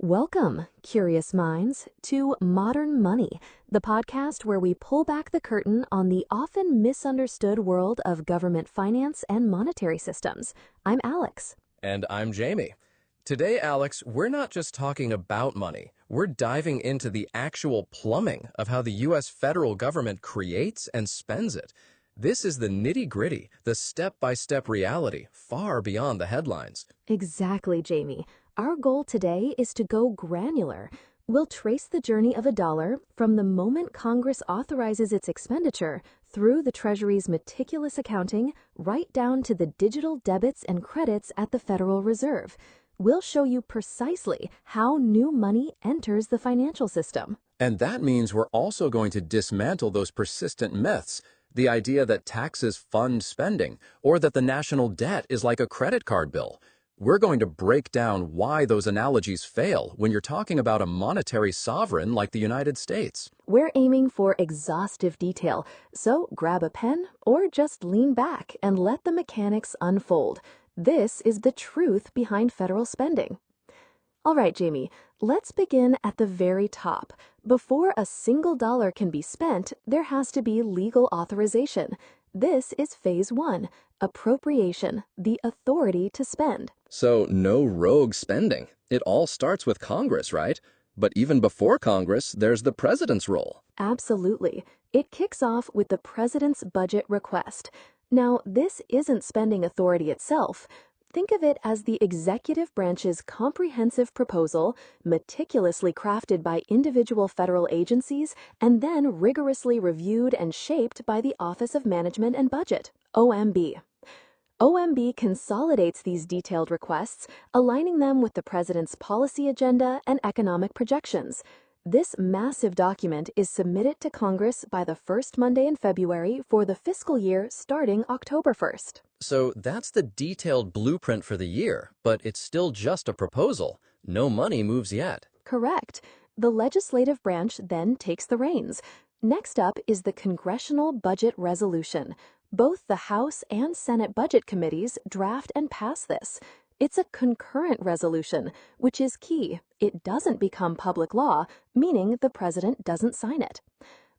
Welcome, curious minds, to Modern Money, the podcast where we pull back the curtain on the often misunderstood world of government finance and monetary systems. I'm Alex. And I'm Jamie. Today, Alex, we're not just talking about money. We're diving into the actual plumbing of how the U.S. federal government creates and spends it. This is the nitty-gritty, the step-by-step reality, far beyond the headlines. Exactly, Jamie. Our goal today is to go granular. We'll trace the journey of a dollar from the moment Congress authorizes its expenditure through the Treasury's meticulous accounting right down to the digital debits and credits at the Federal Reserve. We'll show you precisely how new money enters the financial system. And that means we're also going to dismantle those persistent myths, the idea that taxes fund spending or that the national debt is like a credit card bill. We're going to break down why those analogies fail when you're talking about a monetary sovereign like the United States. We're aiming for exhaustive detail, so grab a pen or just lean back and let the mechanics unfold. This is the truth behind federal spending. All right, Jamie, let's begin at the very top. Before a single dollar can be spent, there has to be legal authorization. This is phase one, appropriation, the authority to spend. So no rogue spending. It all starts with Congress, right? But even before Congress, there's the president's role. Absolutely. It kicks off with the president's budget request. Now, this isn't spending authority itself. Think of it as the executive branch's comprehensive proposal, meticulously crafted by individual federal agencies and then rigorously reviewed and shaped by the Office of Management and Budget, OMB. OMB consolidates these detailed requests, aligning them with the president's policy agenda and economic projections. This massive document is submitted to Congress by the first Monday in February for the fiscal year starting October 1st. So that's the detailed blueprint for the year, but it's still just a proposal. No money moves yet. Correct. The legislative branch then takes the reins. Next up is the Congressional Budget Resolution. Both the House and Senate budget committees draft and pass this. It's a concurrent resolution, which is key. It doesn't become public law, meaning the president doesn't sign it.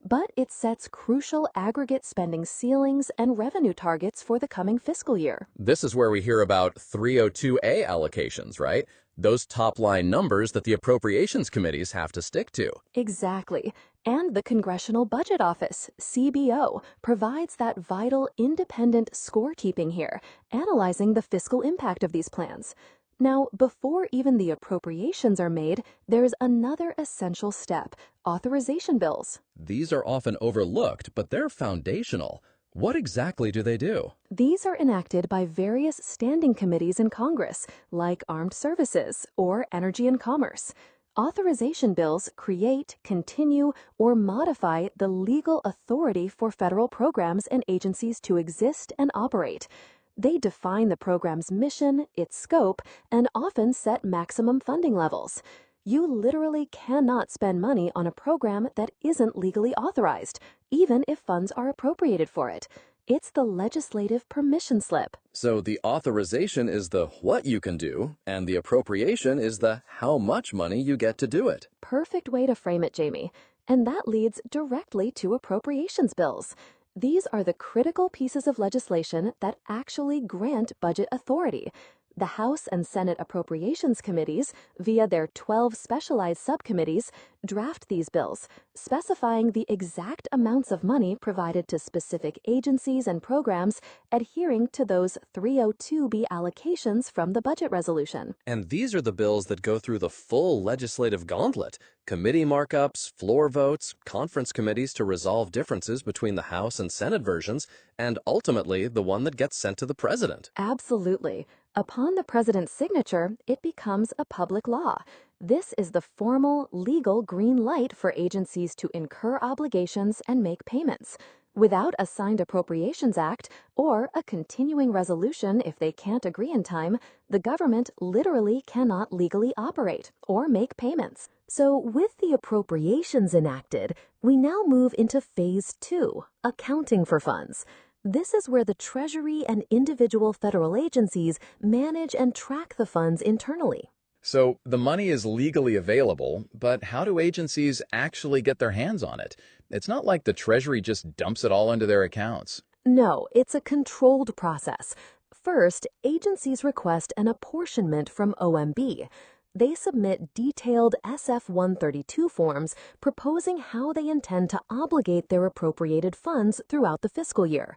But it sets crucial aggregate spending ceilings and revenue targets for the coming fiscal year. This is where we hear about 302A allocations, right? Those top-line numbers that the appropriations committees have to stick to. Exactly. And the Congressional Budget Office, CBO, provides that vital independent scorekeeping here, analyzing the fiscal impact of these plans. Now, before even the appropriations are made, there's another essential step, authorization bills. These are often overlooked, but they're foundational. What exactly do they do? These are enacted by various standing committees in Congress, like Armed Services or Energy and Commerce. Authorization bills create, continue, or modify the legal authority for federal programs and agencies to exist and operate. They define the program's mission, its scope, and often set maximum funding levels. You literally cannot spend money on a program that isn't legally authorized, even if funds are appropriated for it. It's the legislative permission slip. So the authorization is the what you can do, and the appropriation is the how much money you get to do it. Perfect way to frame it, Jamie. And that leads directly to appropriations bills. These are the critical pieces of legislation that actually grant budget authority. The House and Senate Appropriations Committees, via their 12 specialized subcommittees, draft these bills, specifying the exact amounts of money provided to specific agencies and programs, adhering to those 302B allocations from the budget resolution. And these are the bills that go through the full legislative gauntlet: committee markups, floor votes, conference committees to resolve differences between the House and Senate versions, and ultimately the one that gets sent to the president. Absolutely. Upon the president's signature, it becomes a public law. This is the formal, legal green light for agencies to incur obligations and make payments. Without a signed Appropriations Act or a continuing resolution if they can't agree in time, the government literally cannot legally operate or make payments. So with the appropriations enacted, we now move into phase two, accounting for funds. This is where the Treasury and individual federal agencies manage and track the funds internally. So the money is legally available, but how do agencies actually get their hands on it? It's not like the Treasury just dumps it all into their accounts. No, it's a controlled process. First, agencies request an apportionment from OMB. They submit detailed SF-132 forms proposing how they intend to obligate their appropriated funds throughout the fiscal year.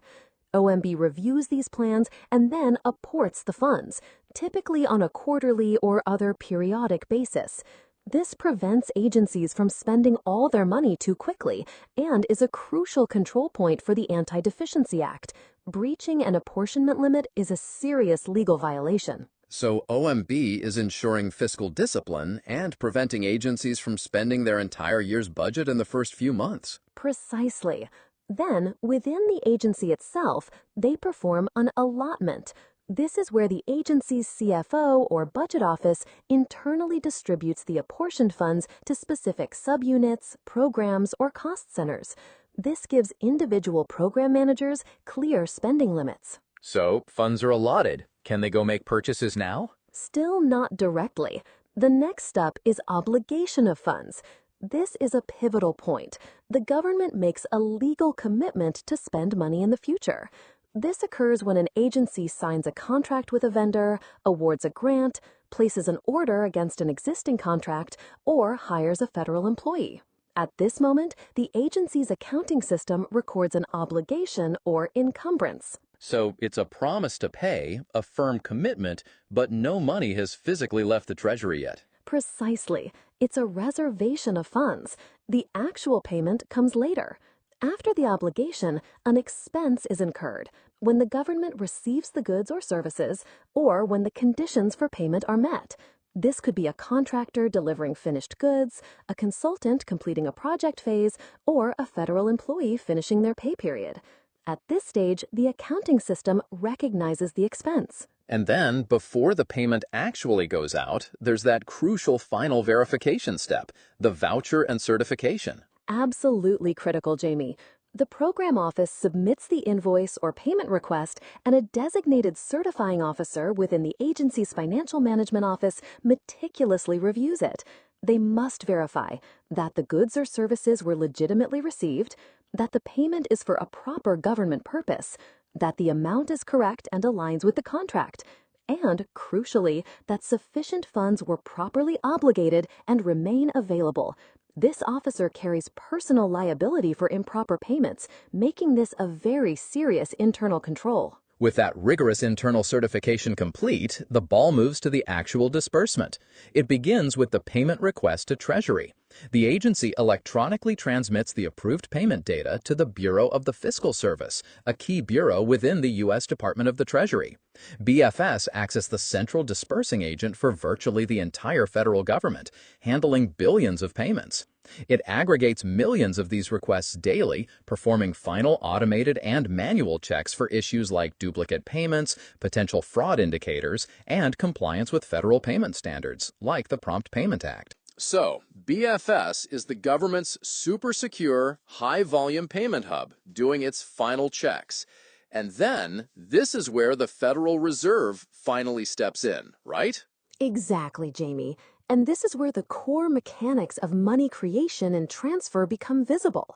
OMB reviews these plans and then apports the funds, typically on a quarterly or other periodic basis. This prevents agencies from spending all their money too quickly and is a crucial control point for the Anti-Deficiency Act. Breaching an apportionment limit is a serious legal violation. So OMB is ensuring fiscal discipline and preventing agencies from spending their entire year's budget in the first few months. Precisely. Then, within the agency itself, they perform an allotment. This is where the agency's CFO or budget office internally distributes the apportioned funds to specific subunits, programs, or cost centers. This gives individual program managers clear spending limits. So funds are allotted. Can they go make purchases now? Still not directly. The next step is obligation of funds. This is a pivotal point. The government makes a legal commitment to spend money in the future. This occurs when an agency signs a contract with a vendor, awards a grant, places an order against an existing contract, or hires a federal employee. At this moment, the agency's accounting system records an obligation or encumbrance. So it's a promise to pay, a firm commitment, but no money has physically left the Treasury yet. Precisely. It's a reservation of funds. The actual payment comes later. After the obligation, an expense is incurred when the government receives the goods or services or when the conditions for payment are met. This could be a contractor delivering finished goods, a consultant completing a project phase, or a federal employee finishing their pay period. At this stage, the accounting system recognizes the expense. And then, before the payment actually goes out, there's that crucial final verification step, the voucher and certification. Absolutely critical, Jamie. The program office submits the invoice or payment request, and a designated certifying officer within the agency's financial management office meticulously reviews it. They must verify that the goods or services were legitimately received, that the payment is for a proper government purpose, that the amount is correct and aligns with the contract, and, crucially, that sufficient funds were properly obligated and remain available. This officer carries personal liability for improper payments, making this a very serious internal control. With that rigorous internal certification complete, the ball moves to the actual disbursement. It begins with the payment request to Treasury. The agency electronically transmits the approved payment data to the Bureau of the Fiscal Service, a key bureau within the U.S. Department of the Treasury. BFS acts as the central dispersing agent for virtually the entire federal government, handling billions of payments. It aggregates millions of these requests daily, performing final automated and manual checks for issues like duplicate payments, potential fraud indicators, and compliance with federal payment standards, like the Prompt Payment Act. So, BFS is the government's super secure, high-volume payment hub, doing its final checks. And then, this is where the Federal Reserve finally steps in, right? Exactly, Jamie. And this is where the core mechanics of money creation and transfer become visible.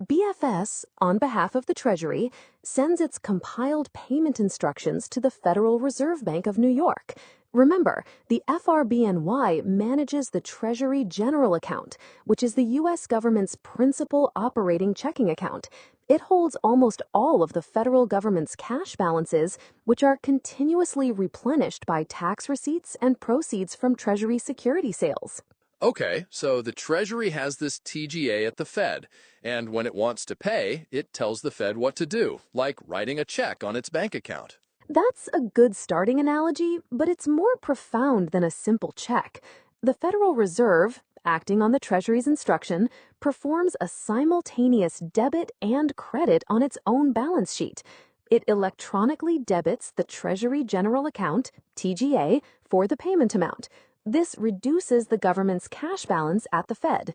BFS, on behalf of the Treasury, sends its compiled payment instructions to the Federal Reserve Bank of New York. Remember, the FRBNY manages the Treasury General Account, which is the U.S. government's principal operating checking account. It holds almost all of the federal government's cash balances, which are continuously replenished by tax receipts and proceeds from Treasury security sales. Okay, so the Treasury has this TGA at the Fed, and when it wants to pay, it tells the Fed what to do, like writing a check on its bank account. That's a good starting analogy, but it's more profound than a simple check. The Federal Reserve, acting on the Treasury's instruction, performs a simultaneous debit and credit on its own balance sheet. It electronically debits the Treasury General Account, TGA, for the payment amount. This reduces the government's cash balance at the Fed.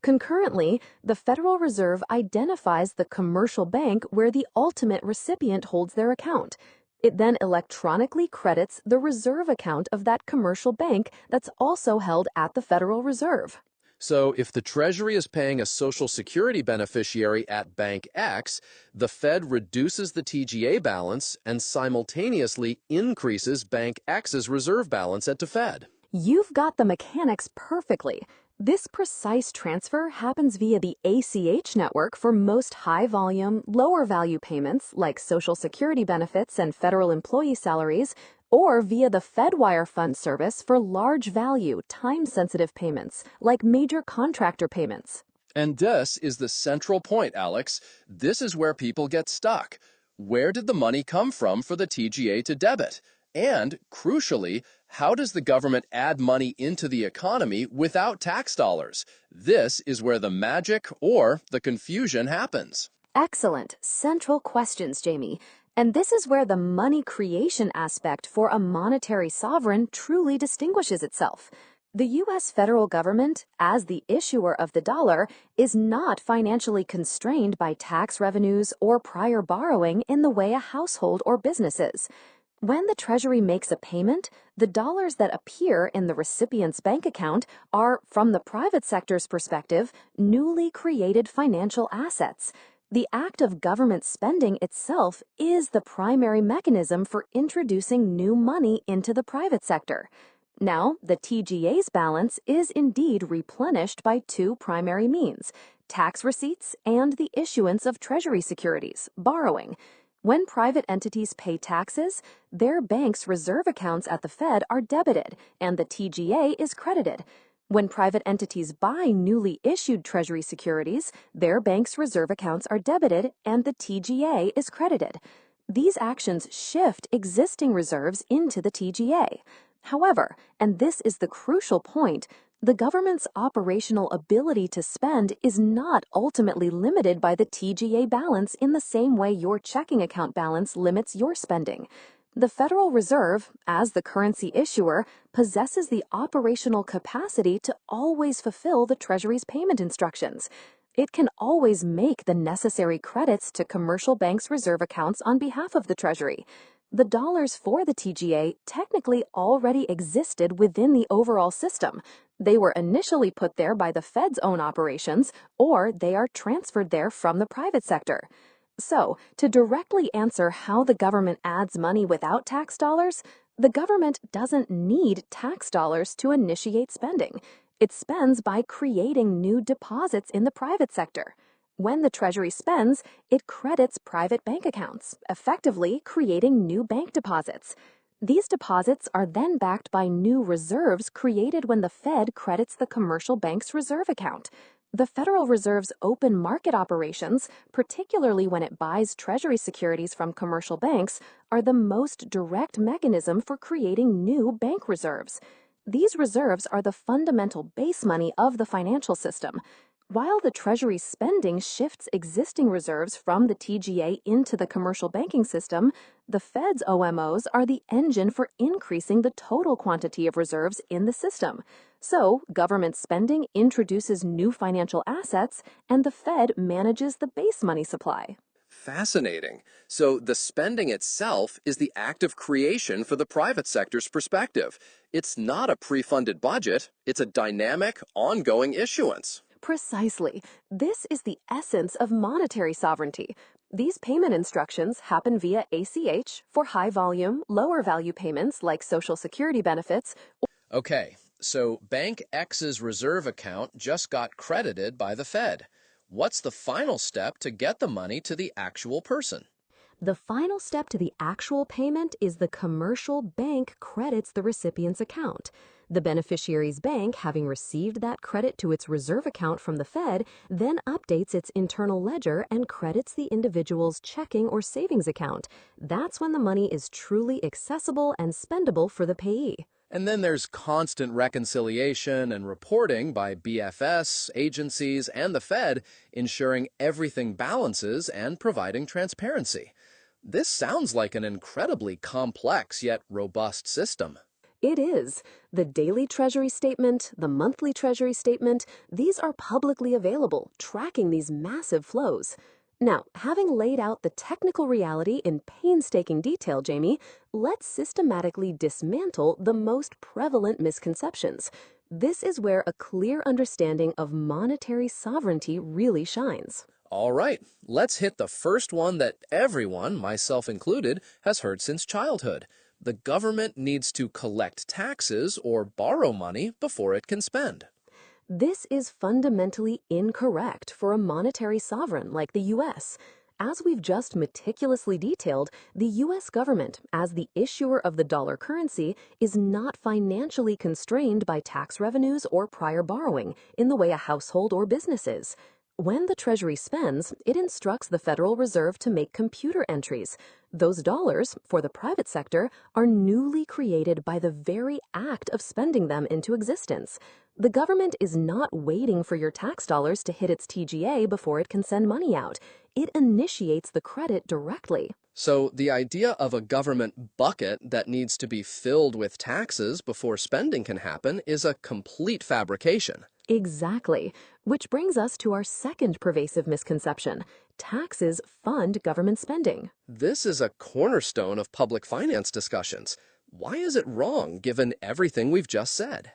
Concurrently, the Federal Reserve identifies the commercial bank where the ultimate recipient holds their account. It then electronically credits the reserve account of that commercial bank that's also held at the Federal Reserve. So if the Treasury is paying a Social Security beneficiary at Bank X, the Fed reduces the TGA balance and simultaneously increases Bank X's reserve balance at the Fed. You've got the mechanics perfectly. This precise transfer happens via the ACH network for most high-volume, lower-value payments like Social Security benefits and federal employee salaries, or via the Fedwire Fund service for large-value, time-sensitive payments like major contractor payments. And this is the central point, Alex. This is where people get stuck. Where did the money come from for the TGA to debit? And, crucially, how does the government add money into the economy without tax dollars? This is where the magic or the confusion happens. Excellent, central questions, Jamie. And this is where the money creation aspect for a monetary sovereign truly distinguishes itself. The U.S. federal government, as the issuer of the dollar, is not financially constrained by tax revenues or prior borrowing in the way a household or business is. When the Treasury makes a payment, the dollars that appear in the recipient's bank account are, from the private sector's perspective, newly created financial assets. The act of government spending itself is the primary mechanism for introducing new money into the private sector. Now, the TGA's balance is indeed replenished by two primary means: tax receipts and the issuance of Treasury securities, borrowing. When private entities pay taxes, their bank's reserve accounts at the Fed are debited and the TGA is credited. When private entities buy newly issued Treasury securities, their bank's reserve accounts are debited and the TGA is credited. These actions shift existing reserves into the TGA. However, and this is the crucial point, the government's operational ability to spend is not ultimately limited by the TGA balance in the same way your checking account balance limits your spending. The Federal Reserve, as the currency issuer, possesses the operational capacity to always fulfill the Treasury's payment instructions. It can always make the necessary credits to commercial banks' reserve accounts on behalf of the Treasury. The dollars for the TGA technically already existed within the overall system. They were initially put there by the Fed's own operations, or they are transferred there from the private sector. So, to directly answer how the government adds money without tax dollars, the government doesn't need tax dollars to initiate spending. It spends by creating new deposits in the private sector. When the Treasury spends, it credits private bank accounts, effectively creating new bank deposits. These deposits are then backed by new reserves created when the Fed credits the commercial bank's reserve account. The Federal Reserve's open market operations, particularly when it buys Treasury securities from commercial banks, are the most direct mechanism for creating new bank reserves. These reserves are the fundamental base money of the financial system. While the Treasury spending shifts existing reserves from the TGA into the commercial banking system, the Fed's OMOs are the engine for increasing the total quantity of reserves in the system. So, government spending introduces new financial assets, and the Fed manages the base money supply. Fascinating. So the spending itself is the act of creation for the private sector's perspective. It's not a pre-funded budget, it's a dynamic, ongoing issuance. Precisely. This is the essence of monetary sovereignty. These payment instructions happen via ACH for high-volume, lower-value payments like Social Security benefits. Okay, so Bank X's reserve account just got credited by the Fed. What's the final step to get the money to the actual person? The final step to the actual payment is the commercial bank credits the recipient's account. The beneficiary's bank, having received that credit to its reserve account from the Fed, then updates its internal ledger and credits the individual's checking or savings account. That's when the money is truly accessible and spendable for the payee. And then there's constant reconciliation and reporting by BFS, agencies, and the Fed, ensuring everything balances and providing transparency. This sounds like an incredibly complex yet robust system. It is. The daily Treasury statement, the monthly Treasury statement, these are publicly available, tracking these massive flows. Now, having laid out the technical reality in painstaking detail, Jamie, let's systematically dismantle the most prevalent misconceptions. This is where a clear understanding of monetary sovereignty really shines. All right, let's hit the first one that everyone, myself included, has heard since childhood. The government needs to collect taxes or borrow money before it can spend. This is fundamentally incorrect for a monetary sovereign like the U.S. As we've just meticulously detailed, the U.S. government, as the issuer of the dollar currency, is not financially constrained by tax revenues or prior borrowing in the way a household or business is. When the Treasury spends, it instructs the Federal Reserve to make computer entries. Those dollars, for the private sector, are newly created by the very act of spending them into existence. The government is not waiting for your tax dollars to hit its TGA before it can send money out. It initiates the credit directly. So the idea of a government bucket that needs to be filled with taxes before spending can happen is a complete fabrication. Exactly. Which brings us to our second pervasive misconception. Taxes fund government spending. This is a cornerstone of public finance discussions. Why is it wrong given everything we've just said?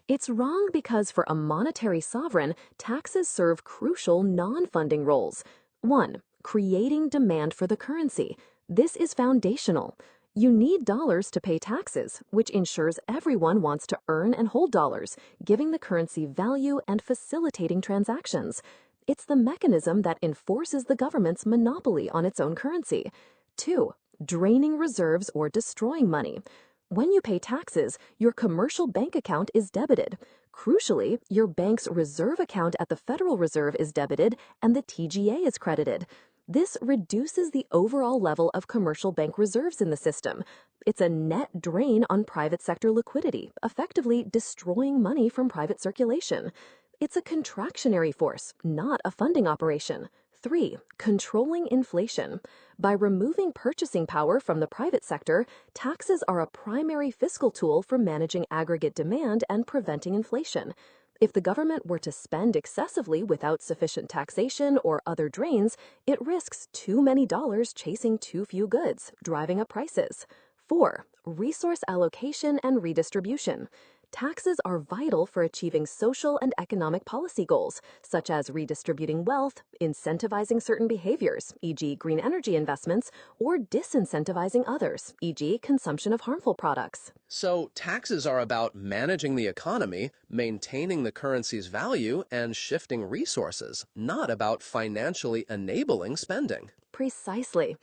It's wrong because for a monetary sovereign, taxes serve crucial non-funding roles. 1. Creating demand for the currency. This is foundational. You need dollars to pay taxes, which ensures everyone wants to earn and hold dollars, giving the currency value and facilitating transactions. It's the mechanism that enforces the government's monopoly on its own currency. 2. Draining reserves or destroying money. When you pay taxes, your commercial bank account is debited. Crucially, your bank's reserve account at the Federal Reserve is debited and the TGA is credited. This reduces the overall level of commercial bank reserves in the system. It's a net drain on private sector liquidity, effectively destroying money from private circulation. It's a contractionary force, not a funding operation. 3. Controlling inflation. By removing purchasing power from the private sector, taxes are a primary fiscal tool for managing aggregate demand and preventing inflation. If the government were to spend excessively without sufficient taxation or other drains, it risks too many dollars chasing too few goods, driving up prices. 4. Resource allocation and redistribution. Taxes are vital for achieving social and economic policy goals, such as redistributing wealth, incentivizing certain behaviors, e.g. green energy investments, or disincentivizing others, e.g. consumption of harmful products. So taxes are about managing the economy, maintaining the currency's value, and shifting resources, not about financially enabling spending. Precisely.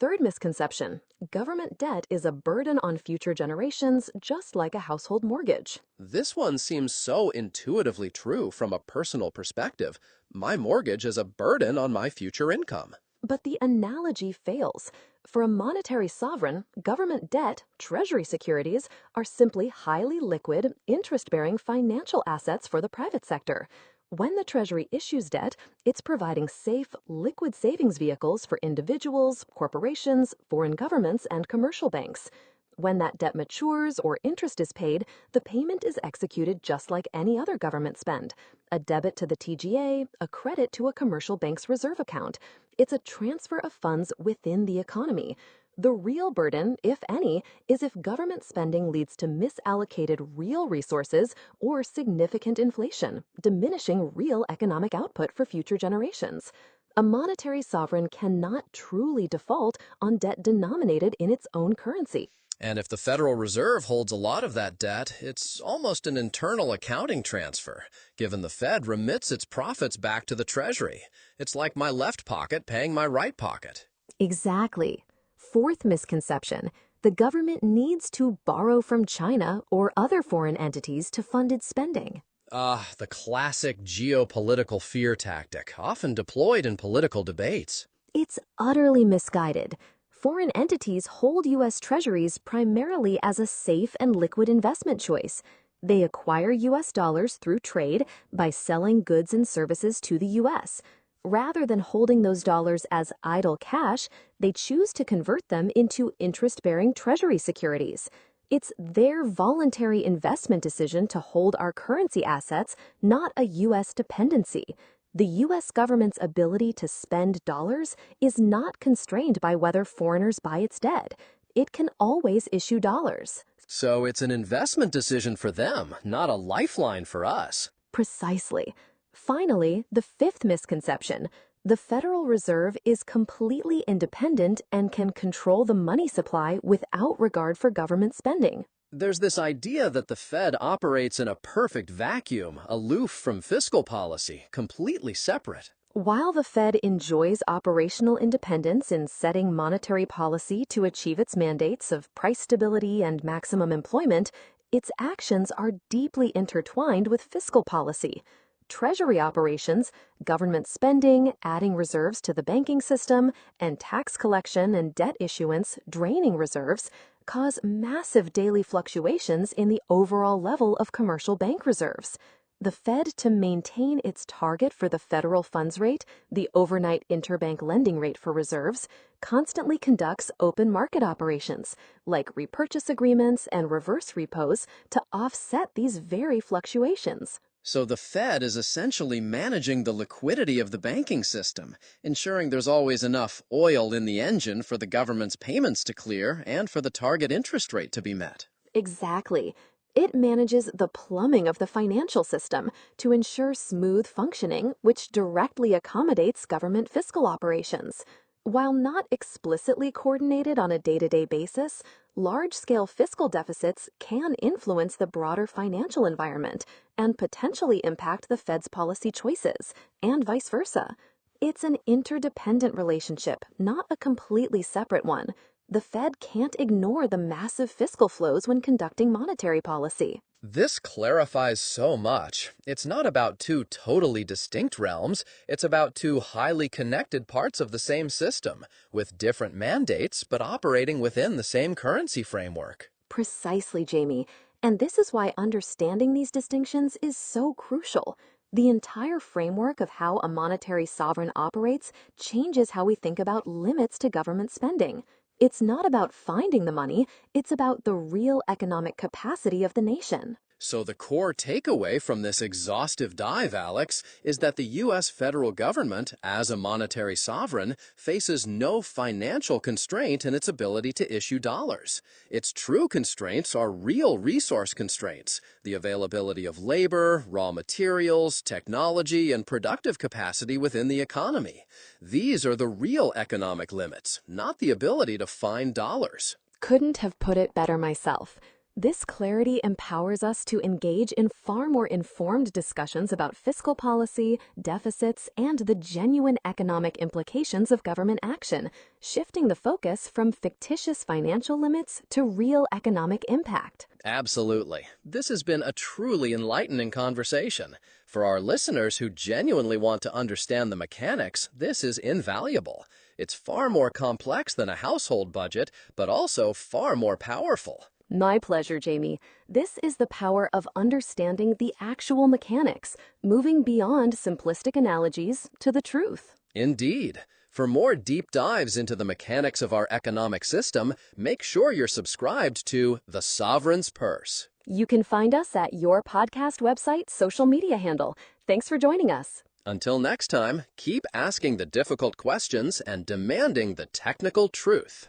Third misconception, government debt is a burden on future generations, just like a household mortgage. This one seems so intuitively true from a personal perspective. My mortgage is a burden on my future income. But the analogy fails. For a monetary sovereign, government debt, treasury securities, are simply highly liquid, interest-bearing financial assets for the private sector. When the Treasury issues debt, it's providing safe, liquid savings vehicles for individuals, corporations, foreign governments, and commercial banks. When that debt matures or interest is paid, the payment is executed just like any other government spend. A debit to the TGA, a credit to a commercial bank's reserve account. It's a transfer of funds within the economy. The real burden, if any, is if government spending leads to misallocated real resources or significant inflation, diminishing real economic output for future generations. A monetary sovereign cannot truly default on debt denominated in its own currency. And if the Federal Reserve holds a lot of that debt, it's almost an internal accounting transfer, given the Fed remits its profits back to the Treasury. It's like my left pocket paying my right pocket. Exactly. Fourth misconception, the government needs to borrow from China or other foreign entities to fund its spending. The classic geopolitical fear tactic, often deployed in political debates. It's utterly misguided. Foreign entities hold U.S. treasuries primarily as a safe and liquid investment choice. They acquire U.S. dollars through trade by selling goods and services to the U.S. Rather than holding those dollars as idle cash, they choose to convert them into interest-bearing treasury securities. It's their voluntary investment decision to hold our currency assets, not a U.S. dependency. The U.S. government's ability to spend dollars is not constrained by whether foreigners buy its debt. It can always issue dollars. So it's an investment decision for them, not a lifeline for us. Precisely. Finally, the fifth misconception. The Federal Reserve is completely independent and can control the money supply without regard for government spending. There's this idea that the Fed operates in a perfect vacuum, aloof from fiscal policy, completely separate. While the Fed enjoys operational independence in setting monetary policy to achieve its mandates of price stability and maximum employment, its actions are deeply intertwined with fiscal policy. Treasury operations, government spending, adding reserves to the banking system, and tax collection and debt issuance draining reserves cause massive daily fluctuations in the overall level of commercial bank reserves. The Fed, to maintain its target for the federal funds rate, the overnight interbank lending rate for reserves, constantly conducts open market operations, like repurchase agreements and reverse repos, to offset these very fluctuations. So the Fed is essentially managing the liquidity of the banking system, ensuring there's always enough oil in the engine for the government's payments to clear and for the target interest rate to be met. Exactly. It manages the plumbing of the financial system to ensure smooth functioning, which directly accommodates government fiscal operations. While not explicitly coordinated on a day-to-day basis, large-scale fiscal deficits can influence the broader financial environment and potentially impact the Fed's policy choices, and vice versa. It's an interdependent relationship, not a completely separate one. The Fed can't ignore the massive fiscal flows when conducting monetary policy. This clarifies so much. It's not about two totally distinct realms, it's about two highly connected parts of the same system, with different mandates but operating within the same currency framework. Precisely, Jamie. And this is why understanding these distinctions is so crucial. The entire framework of how a monetary sovereign operates changes how we think about limits to government spending. It's not about finding the money, it's about the real economic capacity of the nation. So the core takeaway from this exhaustive dive, Alex, is that the U.S. federal government, as a monetary sovereign, faces no financial constraint in its ability to issue dollars. Its true constraints are real resource constraints, the availability of labor, raw materials, technology, and productive capacity within the economy. These are the real economic limits, not the ability to find dollars. Couldn't have put it better myself. This clarity empowers us to engage in far more informed discussions about fiscal policy, deficits, and the genuine economic implications of government action, shifting the focus from fictitious financial limits to real economic impact. Absolutely. This has been a truly enlightening conversation. For our listeners who genuinely want to understand the mechanics, this is invaluable. It's far more complex than a household budget, but also far more powerful. My pleasure, Jamie. This is the power of understanding the actual mechanics, moving beyond simplistic analogies to the truth. Indeed. For more deep dives into the mechanics of our economic system, make sure you're subscribed to The Sovereign's Purse. You can find us at your podcast website, social media handle. Thanks for joining us. Until next time, keep asking the difficult questions and demanding the technical truth.